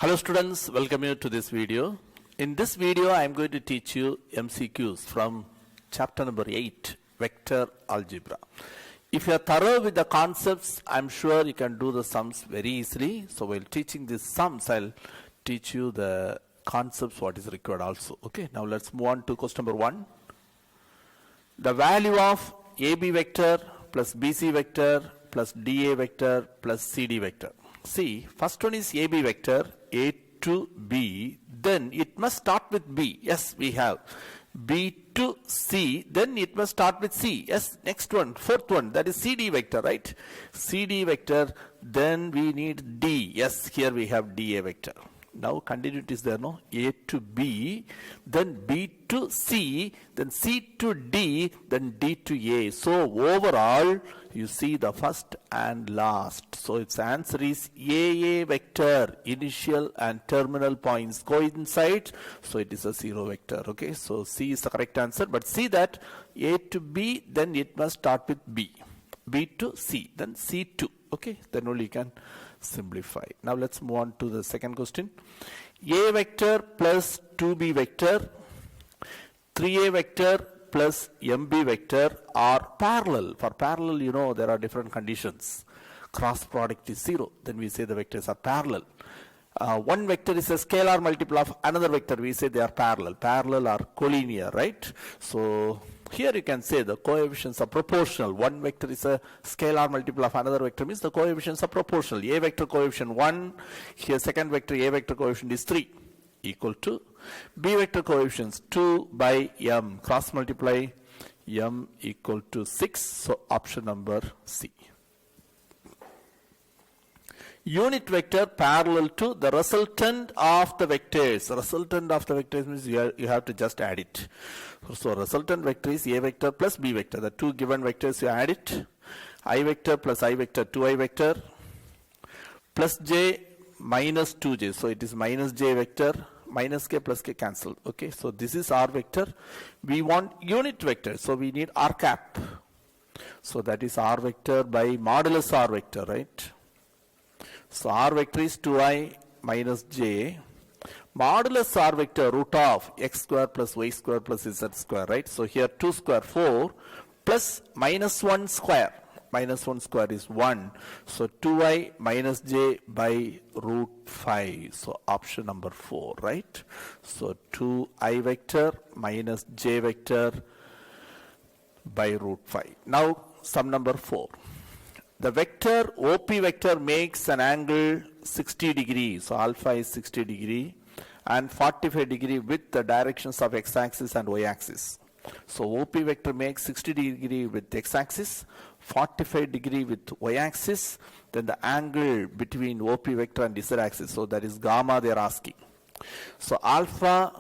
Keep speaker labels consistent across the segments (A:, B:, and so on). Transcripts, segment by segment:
A: Hello students, welcome you to this video. In this video I am going to teach you MCQs from chapter number 8, Vector Algebra. If you are thorough with the concepts, I am sure you can do the sums very easily. So while teaching these sums, I will teach you the concepts what is required also. Okay, now let's move on to question number 1. The value of AB vector plus BC vector plus DA vector plus CD vector. See, first one is AB vector, A to B, then it must start with B. Yes, we have. B to C, then it must start with C. Yes, next one, fourth one, that is CD vector, right? CD vector, then we need D. Yes, here we have DA vector. Now continuity is there, no? A to B, then B to C, then C to D, then D to A. So overall, you see the first and last. So its answer is AA vector. Initial and terminal points coincide. So it is a 0 vector. Okay, so C is the correct answer. But see that A to B, then it must start with B. B to C, then C to. Okay, then only you can simplify. Now let's move on to the second question. A vector plus 2B vector, 3A vector plus MB vector are parallel. For parallel, you know, there are different conditions. Cross product is 0. Then we say the vectors are parallel. One vector is a scalar multiple of another vector. We say they are parallel. Parallel are collinear, right? So here you can say the coefficients are proportional. One vector is a scalar multiple of another vector, means the coefficients are proportional. A vector coefficient 1, here second vector A vector coefficient is 3, equal to B vector coefficients 2 by M. Cross multiply, M equal to 6. So option number C. Unit vector parallel to the resultant of the vectors. Resultant of the vectors means you have to just add it. So resultant vector is A vector plus B vector. The two given vectors you add it. I vector plus I vector, 2I vector plus J minus 2J. So it is minus J vector, minus K plus K cancel. Okay, so this is R vector. We want unit vector, so we need R cap. So that is R vector by modulus R vector, right? So R vector is 2I minus J. Modulus R vector root of x square plus y square plus z square, right? So here 2 square 4 plus minus 1 square. Minus 1 square is 1. So 2I minus j by root 5. So option number 4, right? So 2I vector minus j vector by root 5. Now sum number 4. The vector OP vector makes an angle 60 degrees. So alpha is 60 degree and 45 degree with the directions of x-axis and y-axis. So OP vector makes 60 degree with x-axis, 45 degree with y-axis, then the angle between OP vector and z-axis. So that is gamma they are asking. So alpha,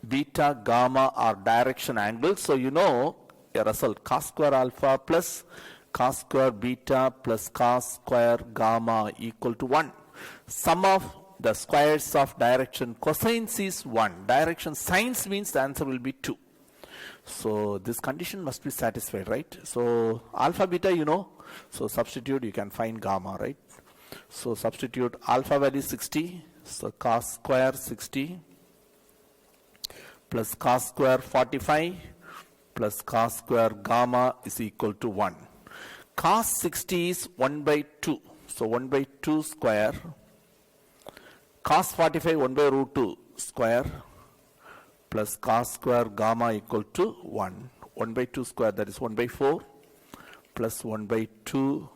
A: beta, gamma are direction angles. So you know a result cos square alpha plus cos square beta plus cos square gamma equal to 1. Sum of the squares of direction cosines is 1. Direction sines means the answer will be 2. So this condition must be satisfied, right? So alpha beta you know. So substitute, you can find gamma, right? So substitute alpha value 60. So cos square 60 plus cos square 45 plus cos square gamma is equal to 1. Cos 60 is 1 by 2. So 1 by 2 square. Cos 45 1 by root 2 square plus cos square gamma equal to 1. 1 by 2 square, that is 1 by 4 plus 1 by 2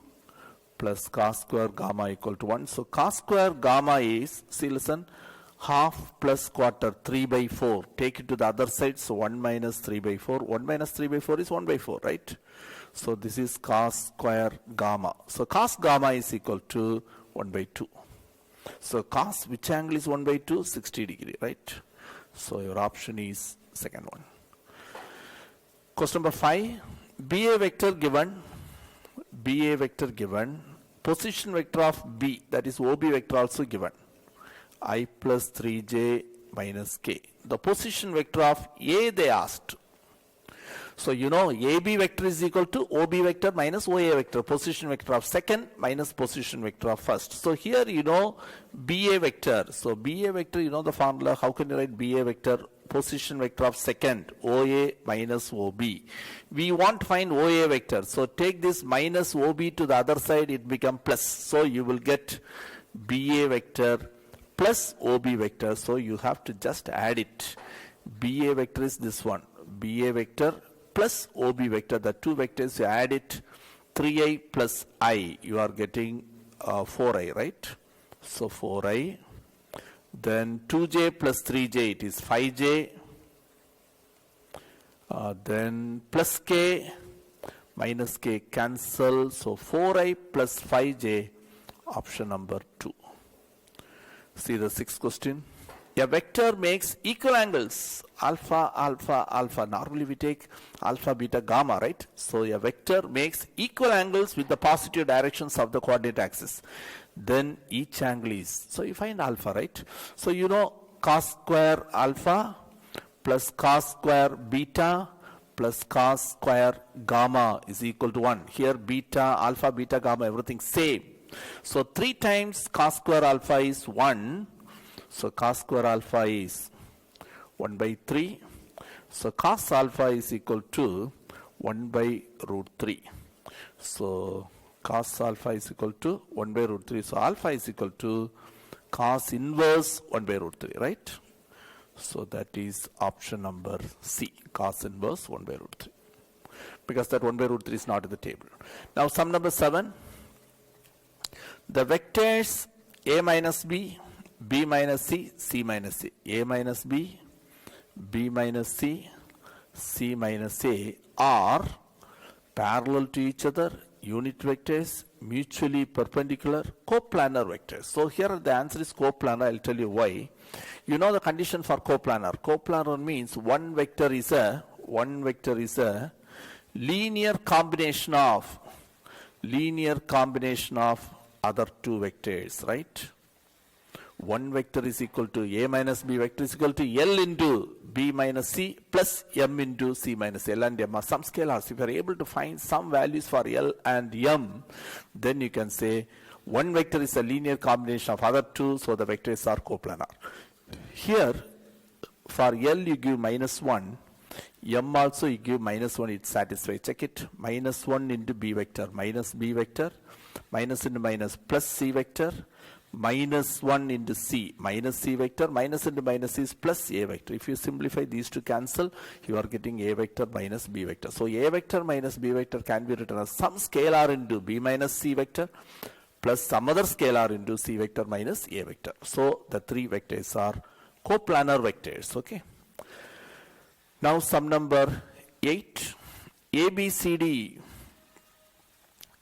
A: plus cos square gamma equal to 1. So cos square gamma is, see listen, half plus quarter 3 by 4. Take it to the other side. So 1 minus 3 by 4. 1 minus 3 by 4 is 1 by 4, right? So this is cos square gamma. So cos gamma is equal to 1 by 2. So cos which angle is 1 by 2? 60 degree, right? So your option is second one. Question number 5. BA vector given. BA vector given. Position vector of B, that is OB vector also given. I plus 3j minus k. The position vector of A they asked. So you know AB vector is equal to OB vector minus OA vector, position vector of second minus position vector of first. So here you know BA vector. So BA vector, you know the formula. How can you write BA vector? Position vector of second, OA minus OB. We want to find OA vector. So take this minus OB to the other side, it becomes plus. So you will get BA vector plus OB vector. So you have to just add it. BA vector is this one. BA vector plus OB vector. The two vectors, you add it. 3i plus I. You are getting 4i, right? So 4i. Then 2j plus 3j, it is 5j. Then plus k, minus k cancel. So 4i plus 5j, option number 2. See the sixth question. A vector makes equal angles, alpha, alpha, alpha. Normally we take alpha, beta, gamma, right? So a vector makes equal angles with the positive directions of the coordinate axis. Then each angle is, so you find alpha, right? So you know cos square alpha plus cos square beta plus cos square gamma is equal to 1. Here beta, alpha, beta, gamma, everything same. So 3 times cos square alpha is 1. So cos square alpha is 1 by 3. So cos alpha is equal to 1 by root 3. So cos alpha is equal to 1 by root 3. So alpha is equal to cos inverse 1 by root 3, right? So that is option number C, cos inverse 1 by root 3. Because that 1 by root 3 is not in the table. Now sum number 7. The vectors A minus B, B minus C, C minus A. A minus B, B minus C, C minus A are parallel to each other, unit vectors, mutually perpendicular, coplanar vectors. So here the answer is coplanar. I'll tell you why. You know the condition for coplanar. Coplanar means one vector is a linear combination of other two vectors, right? One vector is equal to A minus B vector is equal to L into B minus C plus M into C minus L and M are some scalars. If you are able to find some values for L and M, then you can say one vector is a linear combination of other two, so the vectors are coplanar. Here, for L you give minus 1, M also you give minus 1, it satisfies. Check it. Minus 1 into B vector, minus B vector, minus into minus plus C vector, minus 1 into C, minus C vector, minus into minus is plus A vector. If you simplify these two cancel, you are getting A vector minus B vector. So A vector minus B vector can be written as some scalar into B minus C vector plus some other scalar into C vector minus A vector. So the three vectors are coplanar vectors, okay? Now sum number 8, ABCD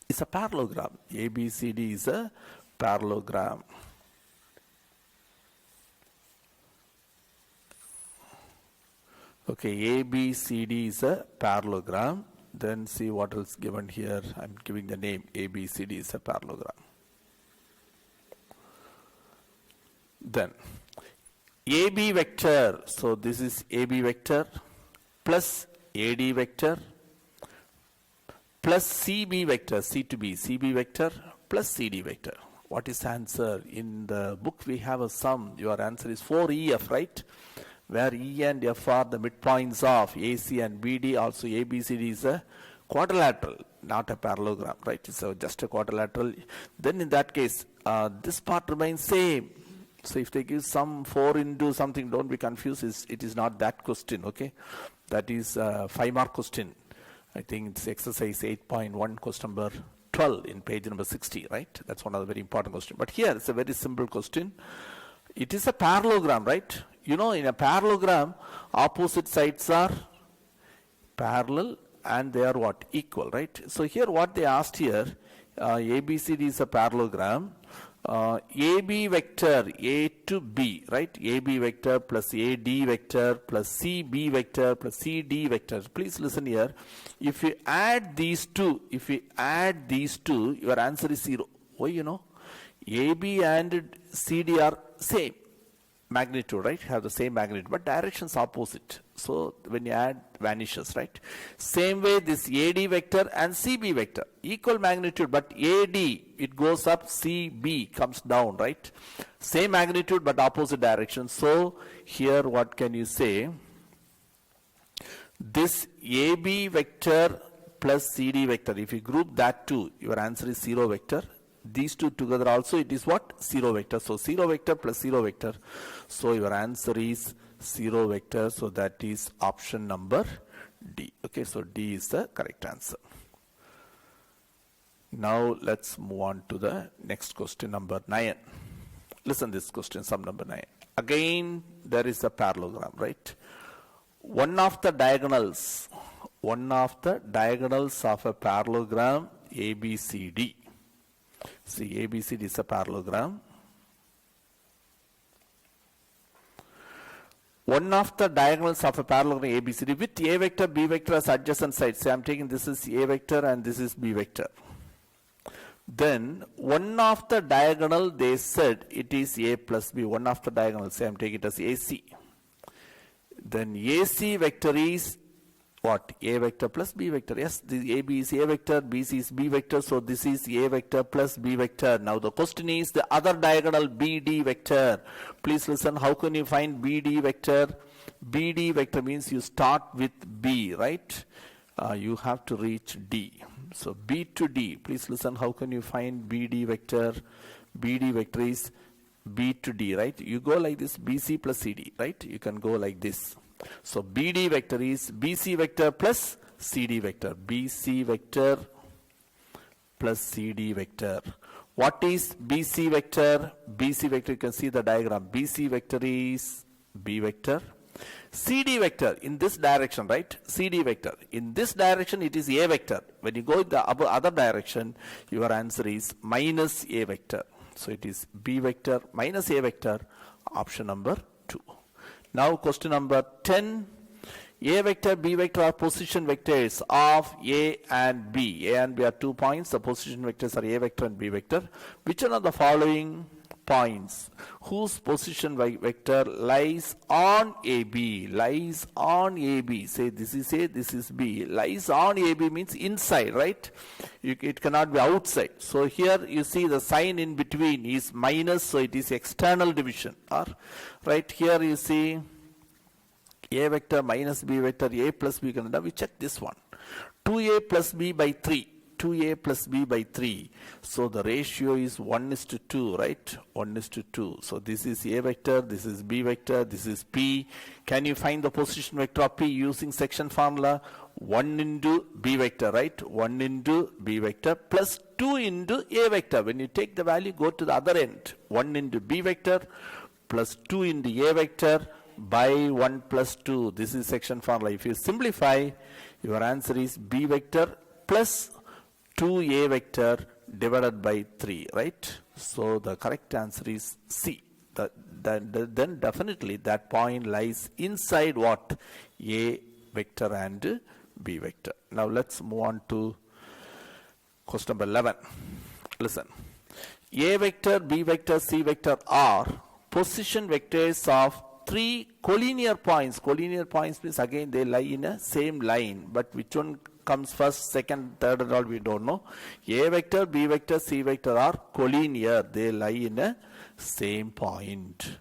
A: is a parallelogram. ABCD is a parallelogram. Okay, ABCD is a parallelogram. Then see what else given here. I'm giving the name. ABCD is a parallelogram. Then AB vector. So this is AB vector plus AD vector plus CB vector, C to B, CB vector plus CD vector. What is the answer? In the book we have a sum. Your answer is 4EF, right? Where E and F are the midpoints of AC and BD. Also ABCD is a quadrilateral, not a parallelogram, right? So just a quadrilateral. Then in that case, this part remains same. So if they give some 4 into something, don't be confused. It is not that question, okay? That is a 5-mark question. I think it's exercise 8.1, question number 12 in page number 60, right? That's one of the very important questions. But here it's a very simple question. It is a parallelogram, right? You know, in a parallelogram, opposite sides are parallel and they are what? Equal, right? So here what they asked here, ABCD is a parallelogram. AB vector A to B, right? AB vector plus AD vector plus CB vector plus CD vector. Please listen here. If you add these two, your answer is 0. Why, you know? AB and CD are same. magnitude, right? Have the same magnitude, but directions opposite. So when you add, vanishes, right? Same way this AD vector and CB vector, equal magnitude, but AD, it goes up, CB comes down, right? Same magnitude, but opposite direction. So here what can you say? This AB vector plus CD vector, if you group that two, your answer is 0 vector. These two together also, it is what? 0 vector. So 0 vector plus 0 vector. So your answer is 0 vector. So that is option number D. Okay, so D is the correct answer. Now let's move on to the next question, number 9. Listen this question, sum number 9. Again, there is a parallelogram, right? One of the diagonals of a parallelogram ABCD. See, ABCD is a parallelogram. One of the diagonals of a parallelogram ABCD with A vector, B vector as adjacent sides. Say I'm taking this is A vector and this is B vector. Then one of the diagonal, they said it is A plus B. One of the diagonal, say I'm taking it as AC. Then AC vector is what? A vector plus B vector. Yes, the AB is A vector, BC is B vector, so this is A vector plus B vector. Now the question is the other diagonal BD vector. Please listen, how can you find BD vector? BD vector means you start with B, right? You have to reach D. So B to D. Please listen, how can you find BD vector? BD vector is B to D, right? You go like this, BC plus CD, right? You can go like this. So BD vector is BC vector plus CD vector. BC vector plus CD vector. What is BC vector? BC vector, you can see the diagram. BC vector is B vector. CD vector in this direction, right? CD vector. In this direction, it is A vector. When you go in the other direction, your answer is minus A vector. So it is B vector minus A vector, option number 2. Now question number 10. A vector, B vector are position vectors of A and B. A and B are 2 points. The position vectors are A vector and B vector. Which one of the following points whose position vector lies on AB? Lies on AB. Say this is A, this is B. Lies on AB means inside, right? It cannot be outside. So here you see the sign in between is minus, so it is external division. Or right here you see A vector minus B vector, A plus B. Now we check this one. 2A plus B by 3. 2A plus B by 3. So the ratio is 1:2, right? 1:2. So this is A vector, this is B vector, this is P. Can you find the position vector of P using section formula? 1 into B vector, right? 1 into B vector plus 2 into A vector. When you take the value, go to the other end. 1 into B vector plus 2 into A vector by 1 plus 2. This is section formula. If you simplify, your answer is B vector plus 2A vector divided by 3, right? So the correct answer is C. Then definitely that point lies inside what? A vector and B vector. Now let's move on to question number 11. Listen. A vector, B vector, C vector are position vectors of 3 collinear points. Collinear points means again they lie in a same line, but which one comes first, second, third and all we don't know. A vector, B vector, C vector are collinear. They lie in a same point.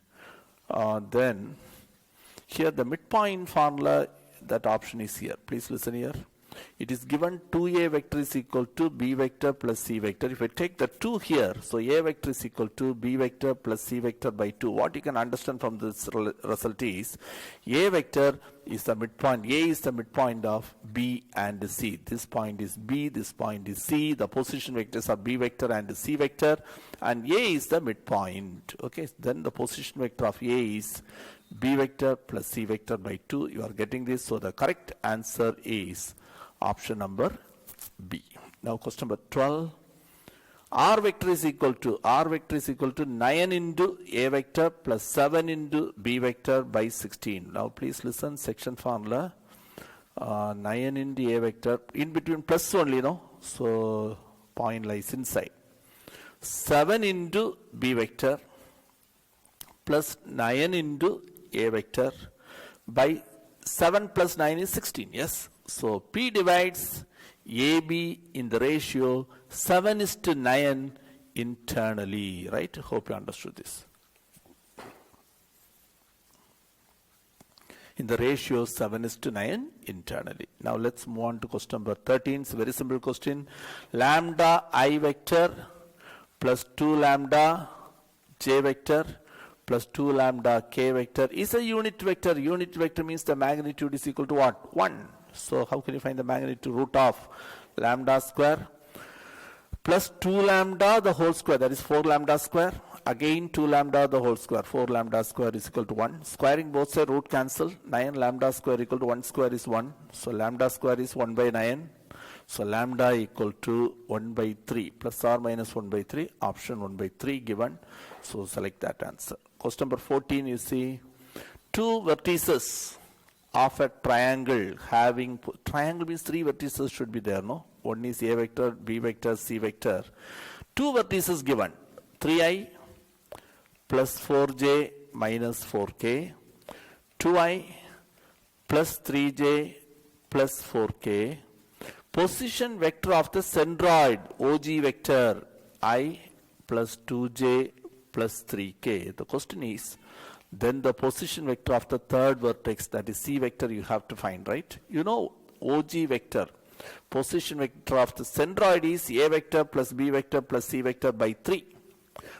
A: Then here the midpoint formula, that option is here. Please listen here. It is given 2A vector is equal to B vector plus C vector. If I take the 2 here, so A vector is equal to B vector plus C vector by 2. What you can understand from this result is A vector is the midpoint. A is the midpoint of B and C. This point is B, this point is C. The position vectors are B vector and C vector, and A is the midpoint. Okay, then the position vector of A is B vector plus C vector by 2. You are getting this. So the correct answer is option number B. Now question number 12. R vector is equal to 9 into A vector plus 7 into B vector by 16. Now please listen, section formula. 9 into A vector, in between plus only, no? So point lies inside. 7 into B vector plus 9 into A vector by 7 plus 9 is 16. Yes. So P divides AB in the ratio 7:9 internally. Right. Hope you understood this. In the ratio 7:9 internally. Now let's move on to question number 13. It's a very simple question. Lambda I vector plus 2 lambda j vector plus 2 lambda k vector is a unit vector. Unit vector means the magnitude is equal to what? 1. So how can you find the magnitude? Root of lambda square plus 2 lambda the whole square, that is 4 lambda square. Again 2 lambda the whole square, 4 lambda square is equal to 1. Squaring both sides, root cancel. 9 lambda square equal to 1 square is 1. So lambda square is 1 by 9. So lambda equal to 1 by 3 plus or minus 1 by 3. Option 1 by 3 given. So select that answer. Question number 14, you see two vertices of a triangle having, triangle means 3 vertices should be there, no? One is A vector, B vector, C vector. Two vertices given, 3i plus 4j minus 4k, 2i plus 3j plus 4k. Position vector of the centroid, OG vector, I plus 2j plus 3k. The question is, then the position vector of the third vertex, that is C vector, you have to find, right? You know OG vector. Position vector of the centroid is A vector plus B vector plus C vector by 3.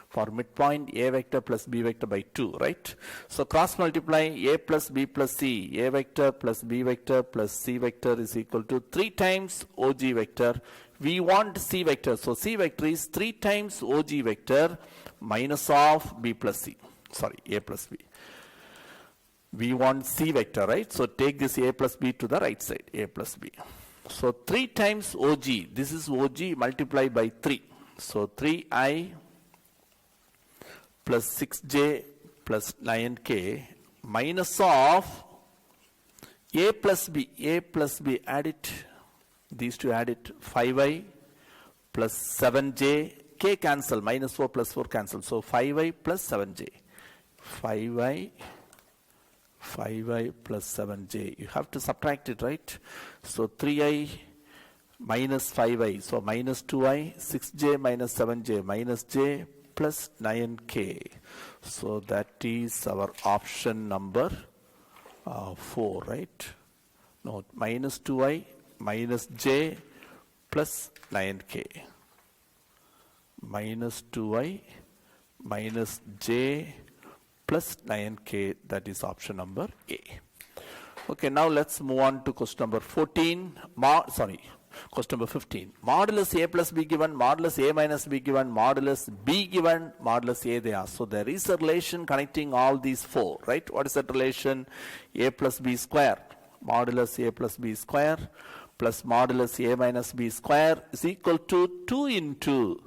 A: For midpoint, A vector plus B vector by 2, right? So cross multiply A plus B plus C. A vector plus B vector plus C vector is equal to 3 times OG vector. We want C vector. So C vector is 3 times OG vector minus of B plus C. Sorry, A plus B. We want C vector, right? So take this A plus B to the right side, A plus B. So 3 times OG, this is OG multiplied by 3. So 3i plus 6j plus 9k minus of A plus B, add it, these two add it, 5i plus 7j, k cancel, minus 4 plus 4 cancel, so 5i plus 7j, 5i plus 7j, you have to subtract it, right? So 3i minus 5i, so minus 2i, 6j minus 7j minus j plus 9k. So that is our option number 4, right? No, minus 2i minus j plus 9k. Minus 2i minus j plus 9k, that is option number A. Okay, now let's move on to question number 14. Question number 15. Modulus A plus B given, modulus A minus B given, modulus B given, modulus A they are. So there is a relation connecting all these 4, right? What is that relation? A plus B square, modulus A plus B square plus modulus A minus B square is equal to 2 into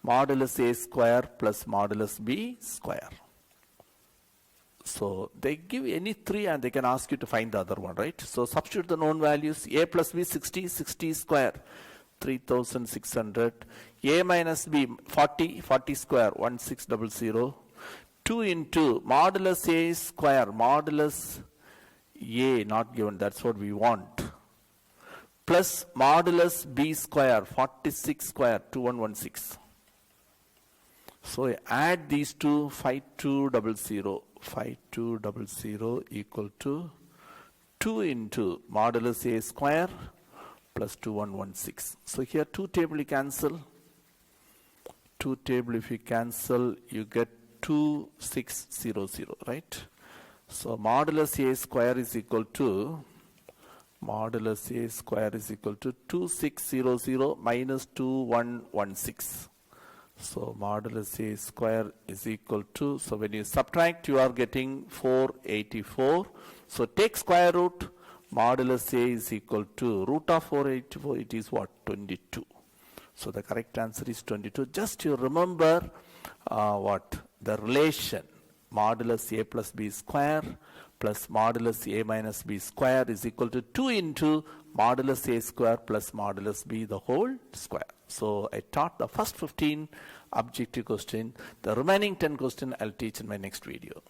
A: modulus A square plus modulus B square. So they give any 3 and they can ask you to find the other one, right? So substitute the known values. A plus B 60 square 3600. A minus B 40 square 1600. 2 into modulus A square, modulus A not given, that's what we want, plus modulus B square 46 square 2116. So add these two, 5200. 5200 equal to 2 into modulus A square plus 2116. So here 2 table you cancel. 2 table if you cancel, you get 2600, right? So modulus A square is equal to 2600 minus 2116. So modulus A square is equal to, so when you subtract you are getting 484. So take square root, modulus A is equal to root of 484, it is what? 22. So the correct answer is 22. Just you remember the relation modulus A plus B square plus modulus A minus B square is equal to 2 into modulus A square plus modulus B the whole square. So I taught the first 15 objective question. The remaining 10 question I'll teach in my next video.